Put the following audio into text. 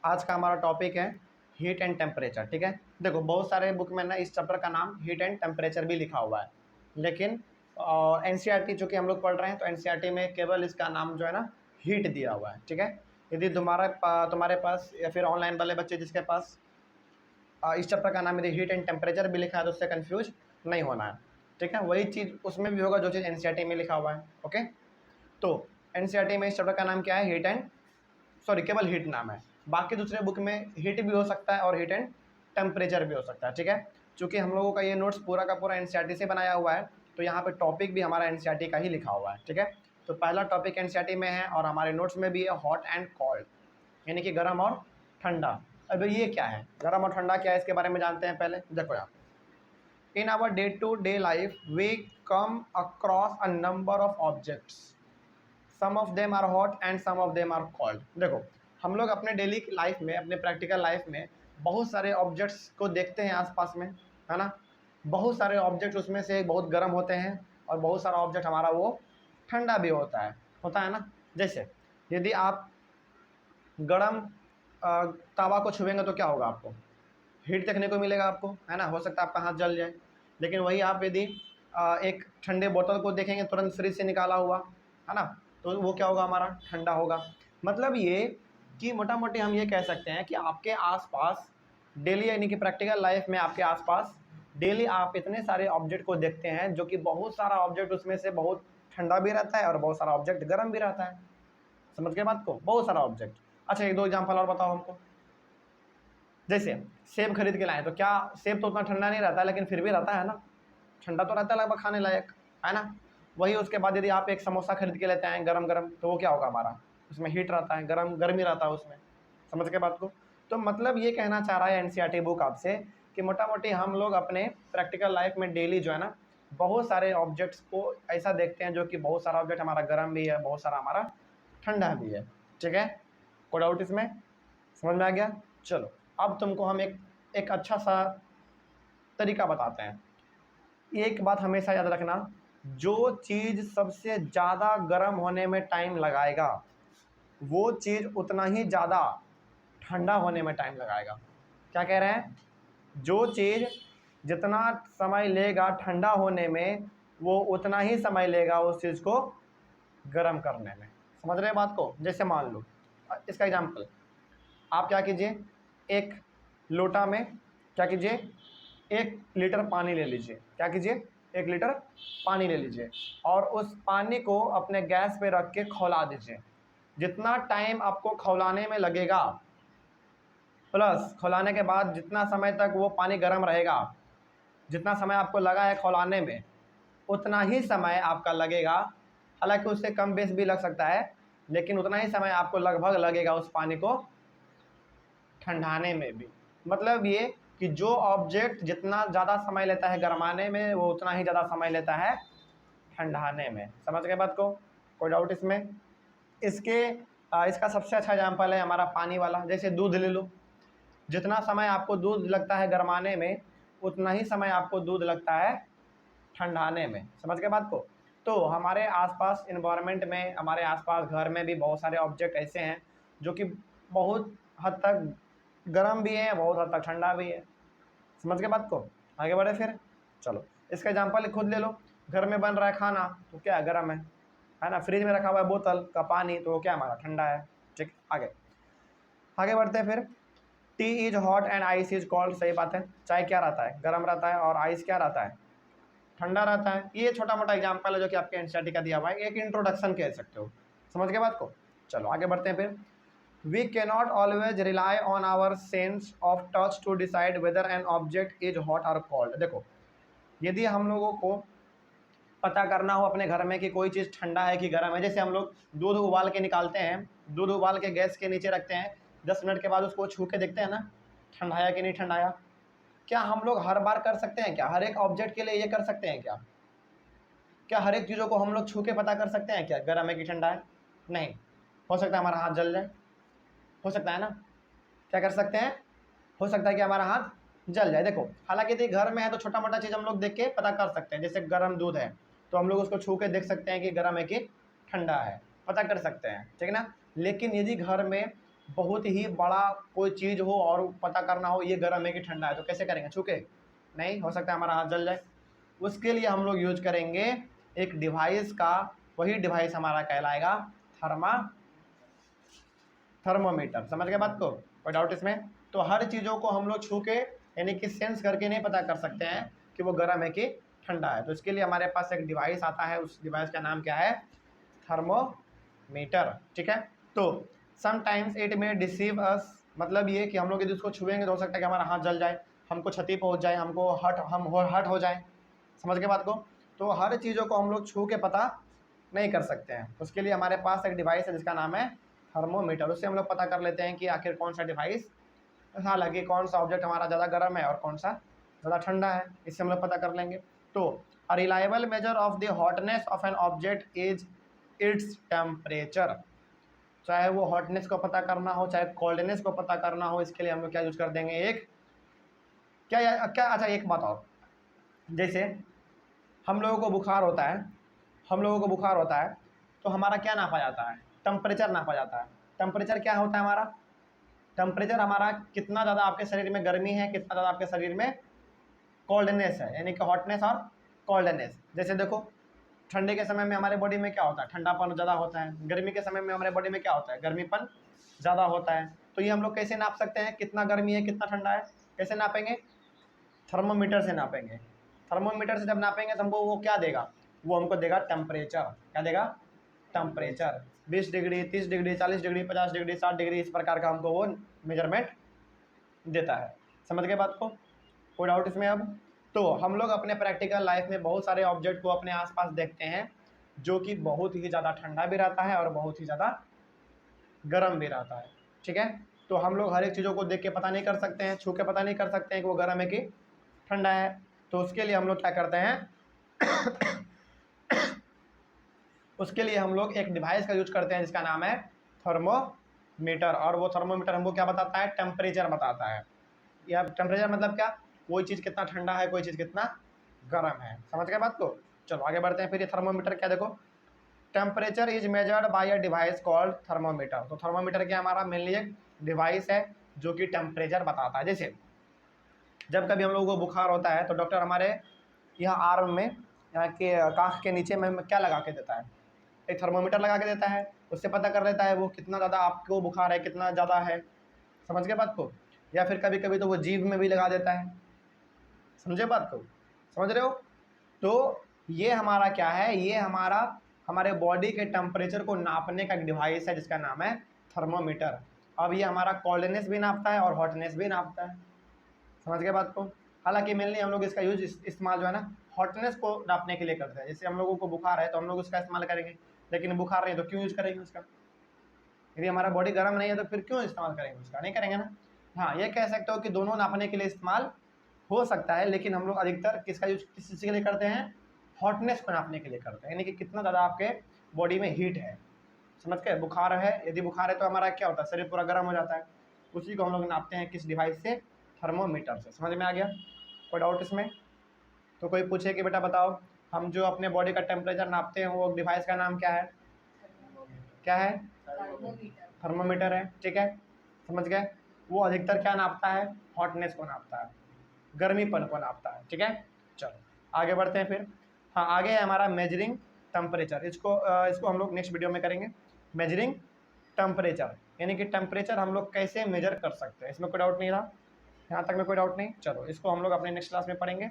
आज का हमारा टॉपिक है हीट एंड टेम्परेचर। ठीक है, देखो बहुत सारे बुक में ना इस चैप्टर का नाम हीट एंड टेम्परेचर भी लिखा हुआ है, लेकिन एनसीईआरटी जो कि हम लोग पढ़ रहे हैं तो एनसीईआरटी में केवल इसका नाम जो है ना हीट दिया हुआ है। ठीक है, यदि तुम्हारे पास या फिर ऑनलाइन वाले बच्चे जिसके पास इस चैप्टर का नाम यदि हीट एंड टेम्परेचर भी लिखा है तो उससे कन्फ्यूज नहीं होना है। ठीक है, वही चीज़ उसमें भी होगा जो चीज़ एनसीईआरटी में लिखा हुआ है। ओके, तो एनसीईआरटी में इस चैप्टर का नाम क्या है? हीट एंड केवल हीट नाम है। बाकी दूसरे बुक में हीट भी हो सकता है और हीट एंड टेम्परेचर भी हो सकता है। ठीक है, चूँकि हम लोगों का ये नोट्स पूरा का पूरा एनसीईआरटी से बनाया हुआ है तो यहाँ पे टॉपिक भी हमारा एनसीईआरटी का ही लिखा हुआ है। ठीक है, तो पहला टॉपिक एनसीईआरटी में है और हमारे नोट्स में भी है हॉट एंड कोल्ड, यानी कि गर्म और ठंडा। अब ये क्या है, गर्म और ठंडा क्या है, इसके बारे में जानते हैं। पहले देखो यहाँ in our day to day life we come across a number of objects, some of them are hot and some of them are cold. देखो हम लोग अपने डेली लाइफ में, अपने प्रैक्टिकल लाइफ में बहुत सारे ऑब्जेक्ट्स को देखते हैं आसपास में, है ना। बहुत सारे ऑब्जेक्ट उसमें से बहुत गर्म होते हैं और बहुत सारा ऑब्जेक्ट हमारा वो ठंडा भी होता है ना। जैसे यदि आप गर्म तवा को छुएंगे तो क्या होगा, आपको हीट देखने को मिलेगा आपको, है ना। हो सकता है आपका हाथ जल जाए, लेकिन वही आप यदि एक ठंडे बोतल को देखेंगे तुरंत फ्रिज से निकाला हुआ, है ना, तो वो क्या होगा, हमारा ठंडा होगा। मतलब ये कि मोटा मोटी हम ये कह सकते हैं कि आपके आसपास डेली, यानी कि प्रैक्टिकल लाइफ में आपके आसपास डेली आप इतने सारे ऑब्जेक्ट को देखते हैं जो कि बहुत सारा ऑब्जेक्ट उसमें से बहुत ठंडा भी रहता है और बहुत सारा ऑब्जेक्ट गर्म भी रहता है। समझ के बात को, बहुत सारा ऑब्जेक्ट। अच्छा एक दो एग्जाम्पल और बताओ हमको। जैसे सेब खरीद के लाए तो क्या सेब तो उतना ठंडा नहीं रहता है, लेकिन फिर भी रहता है ना, ठंडा तो रहता है लगभग खाने लायक, है ना। वही उसके बाद यदि आप एक समोसा खरीद के लेते हैं गरम गरम तो वो क्या होगा, हमारा उसमें हीट रहता है, गर्मी रहता है उसमें। समझ के बात को। तो मतलब ये कहना चाह रहा है एनसीईआरटी बुक आपसे कि मोटा मोटी हम लोग अपने प्रैक्टिकल लाइफ में डेली जो है ना बहुत सारे ऑब्जेक्ट्स को ऐसा देखते हैं जो कि बहुत सारा ऑब्जेक्ट हमारा गर्म भी है, बहुत सारा हमारा ठंडा भी है। ठीक है, कोई डाउट इसमें? समझ में आ गया? चलो अब तुमको हम एक अच्छा सा तरीका बताते हैं। एक बात हमेशा याद रखना, जो चीज़ सबसे ज़्यादा गर्म होने में टाइम लगाएगा वो चीज़ उतना ही ज़्यादा ठंडा होने में टाइम लगाएगा। क्या कह रहे हैं? जो चीज़ जितना समय लेगा ठंडा होने में वो उतना ही समय लेगा उस चीज़ को गर्म करने में। समझ रहे हैं बात को? जैसे मान लो इसका एग्जाम्पल, आप क्या कीजिए, एक लोटा में क्या कीजिए, 1 लीटर पानी ले लीजिए। क्या कीजिए, 1 लीटर पानी ले लीजिए और उस पानी को अपने गैस पे रख के खौला दीजिए। जितना टाइम आपको खौलाने में लगेगा प्लस खौलाने के बाद जितना समय तक वो पानी गर्म रहेगा, जितना समय आपको लगा है खौलाने में उतना ही समय आपका लगेगा, हालांकि उससे कम बेस भी लग सकता है, लेकिन उतना ही समय आपको लगभग लगेगा उस पानी को ठंडाने में भी। मतलब ये कि जो ऑब्जेक्ट जितना ज़्यादा समय लेता है गरमाने में वो उतना ही ज़्यादा समय लेता है ठंडाने में। समझ गए बात को? कोई डाउट इसमें? इसका सबसे अच्छा एग्जाम्पल है हमारा पानी वाला। जैसे दूध ले लो, जितना समय आपको दूध लगता है गरमाने में उतना ही समय आपको दूध लगता है ठंडाने में। समझ गए बात को? तो हमारे आसपास इन्वायरमेंट में, हमारे आसपास घर में भी बहुत सारे ऑब्जेक्ट ऐसे हैं जो कि बहुत हद तक गर्म भी है, बहुत हद तक ठंडा भी है। समझ के बात को? आगे बढ़े फिर। चलो इसका एग्जांपल खुद ले लो। घर में बन रहा है खाना तो क्या गर्म है ना। फ्रिज में रखा हुआ है बोतल का पानी तो वो क्या हमारा ठंडा है। ठीक, आगे आगे बढ़ते हैं फिर। T is hot and ice is cold. सही बात है, चाय क्या रहता है, गर्म रहता है, और आइस क्या रहता है, ठंडा रहता है। ये छोटा मोटा एग्जाम्पल है जो कि आपके एनसीईआरटी का दिया हुआ है, एक इंट्रोडक्शन कह सकते हो। समझ के बात को? चलो आगे बढ़ते हैं फिर। We cannot always rely on our sense of touch to decide whether an object is hot or cold। देखो यदि हम लोगों को पता करना हो अपने घर में कि कोई चीज़ ठंडा है कि गर्म है, जैसे हम लोग दूध उबाल के निकालते हैं, दूध उबाल के गैस के नीचे रखते हैं, 10 मिनट के बाद उसको छू के देखते हैं ना ठंडाया कि नहीं ठंडाया। क्या हम लोग हर बार कर सकते हैं क्या? हर एक ऑब्जेक्ट के लिए ये कर सकते हैं क्या? क्या हर एक चीज़ों को हम लोग छू के पता कर सकते हैं क्या गर्म है कि ठंडा है? नहीं। हो सकता है हमारा हाथ जल जाए, हो सकता है ना। क्या कर सकते हैं? हो सकता है कि हमारा हाथ जल जाए। देखो हालांकि यदि घर में है तो छोटा मोटा चीज़ हम लोग देख के पता कर सकते हैं। जैसे गर्म दूध है तो हम लोग उसको छू के देख सकते हैं कि गर्म है कि ठंडा है, पता कर सकते हैं, ठीक है ना। लेकिन यदि घर में बहुत ही बड़ा कोई चीज़ हो और पता करना हो ये गर्म है कि ठंडा है, तो कैसे करेंगे? छू के? नहीं हो सकता, हमारा हाथ जल जाए। उसके लिए हम लोग यूज करेंगे एक डिवाइस का, वही डिवाइस हमारा कहलाएगा थर्मोमीटर। समझ गए बात को? कोई डाउट इसमें? तो हर चीज़ों को हम लोग छू के यानी कि सेंस करके नहीं पता कर सकते हैं कि वो गर्म है कि ठंडा है, तो इसके लिए हमारे पास एक डिवाइस आता है, उस डिवाइस का नाम क्या है? थर्मोमीटर। ठीक है, तो समटाइम्स इट में डिसीव अस, मतलब ये कि हम लोग यदि उसको छुएंगे तो हो सकता है कि हमारा हाथ जल जाए, हमको क्षति पहुंच जाए, हमको हर्ट हो जाए। समझ के बात को? तो हर चीज़ों को हम लोग छू के पता नहीं कर सकते हैं, उसके लिए हमारे पास एक डिवाइस है जिसका नाम है थर्मोमीटर। उससे हम लोग पता कर लेते हैं कि आखिर कौन सा डिवाइस, हालांकि कौन सा ऑब्जेक्ट हमारा ज़्यादा गर्म है और कौन सा ज़्यादा ठंडा है, इससे हम लोग पता कर लेंगे। तो a reliable measure of the hotness of an object is its temperature. चाहे वो हॉटनेस को पता करना हो, चाहे कोल्डनेस को पता करना हो, इसके लिए हम लोग क्या यूज कर देंगे? एक क्या अच्छा, एक बात और, जैसे हम लोगों को बुखार होता है, हम लोगों को बुखार होता है तो हमारा क्या नापा जाता है? टेम्परेचर नापा जाता है। टेम्परेचर क्या होता है हमारा? टेम्परेचर हमारा कितना ज़्यादा आपके शरीर में गर्मी है, कितना ज़्यादा आपके शरीर में कोल्डनेस है, यानी कि हॉटनेस और कोल्डनेस। जैसे देखो, ठंडे के समय में हमारे बॉडी में क्या होता है? ठंडापन ज़्यादा होता है। गर्मी के समय में हमारे बॉडी में क्या होता है? गर्मीपन ज़्यादा होता है। तो ये हम लोग कैसे नाप सकते हैं कितना गर्मी है कितना ठंडा है? कैसे नापेंगे? थर्मोमीटर से नापेंगे। थर्मोमीटर से जब नापेंगे तो हमको वो क्या देगा? वो हमको देगा टेम्परेचर। क्या देगा? Temperature. 20 degree, 30 degree, 40 degree, 50 degree, 60 degree, इस प्रकार का हमको वो मेजरमेंट देता है। समझ गए बात को? कोई डाउट इसमें अब? तो हम लोग अपने प्रैक्टिकल लाइफ में बहुत सारे ऑब्जेक्ट को अपने आसपास देखते हैं जो कि बहुत ही ज़्यादा ठंडा भी रहता है और बहुत ही ज़्यादा गर्म भी रहता है। ठीक है, तो हम लोग हर एक चीज़ों को देख के पता नहीं कर सकते हैं, छू के पता नहीं कर सकते हैं कि वो गर्म है कि ठंडा है। तो उसके लिए हम लोग क्या करते हैं? उसके लिए हम लोग एक डिवाइस का यूज करते हैं जिसका नाम है थर्मोमीटर। और वो थर्मोमीटर हमको क्या बताता है? टेम्परेचर बताता है। या टेम्परेचर मतलब क्या? कोई चीज़ कितना ठंडा है, कोई चीज़ कितना गर्म है। समझ गए बात को? चलो आगे बढ़ते हैं। फिर ये थर्मोमीटर क्या, देखो, temperature is measured by a device called thermometer. तो थर्मोमीटर क्या हमारा मेनली एक डिवाइस है जो कि टेम्परेचर बताता है। जैसे जब कभी हम लोगों को बुखार होता है तो डॉक्टर हमारे यहाँ आर्म में, यहाँ के कांख के नीचे में क्या लगा के देता है? एक थर्मोमीटर लगा के देता है। उससे पता कर लेता है वो कितना ज़्यादा आपको बुखार है, कितना ज़्यादा है। समझ गए बात को? या फिर कभी कभी तो वो जीभ में भी लगा देता है। समझे बात को? समझ रहे हो? तो ये हमारा क्या है? ये हमारा हमारे बॉडी के टेम्परेचर को नापने का एक डिवाइस है जिसका नाम है थर्मोमीटर। अब ये हमारा कोल्डनेस भी नापता है और हॉटनेस भी नापता है। समझ गए बात को? हालांकि मेनली हम लोग इसका यूज इस्तेमाल जो है ना हॉटनेस को नापने के लिए करते हैं। जैसे हम लोगों को बुखार है तो हम लोग उसका इस्तेमाल करेंगे, लेकिन बुखार नहीं है तो क्यों यूज करेंगे उसका? यदि हमारा बॉडी गर्म नहीं है तो फिर क्यों इस्तेमाल करेंगे उसका? नहीं करेंगे ना। हाँ, ये कह सकते हो कि दोनों नापने के लिए इस्तेमाल हो सकता है, लेकिन हम लोग अधिकतर किसका यूज किस चीज़ के लिए करते हैं? हॉटनेस को नापने के लिए करते हैं, यानी कि कितना ज़्यादा आपके बॉडी में हीट है। समझ गए? बुखार है, यदि बुखार है तो हमारा क्या होता है? शरीर पूरा गर्म हो जाता है। उसी को हम लोग नापते हैं किस डिवाइस से? थर्मोमीटर से। समझ में आ गया? कोई डाउट इसमें? तो कोई पूछे कि बेटा बताओ, हम जो अपने बॉडी का टेम्परेचर नापते हैं वो डिवाइस का नाम क्या है? क्या है? थर्मोमीटर है। ठीक है, समझ गए? वो अधिकतर क्या नापता है? हॉटनेस को नापता है, गर्मीपन को नापता है। ठीक है, चलो आगे बढ़ते हैं फिर। हाँ, आगे है हमारा मेजरिंग टेम्परेचर। इसको हम लोग नेक्स्ट वीडियो में करेंगे। मेजरिंग टेम्परेचर, यानी कि टेम्परेचर हम लोग कैसे मेजर कर सकते हैं। इसमें कोई डाउट नहीं रहा? यहाँ तक में कोई डाउट नहीं? चलो इसको हम लोग अपने नेक्स्ट क्लास में पढ़ेंगे।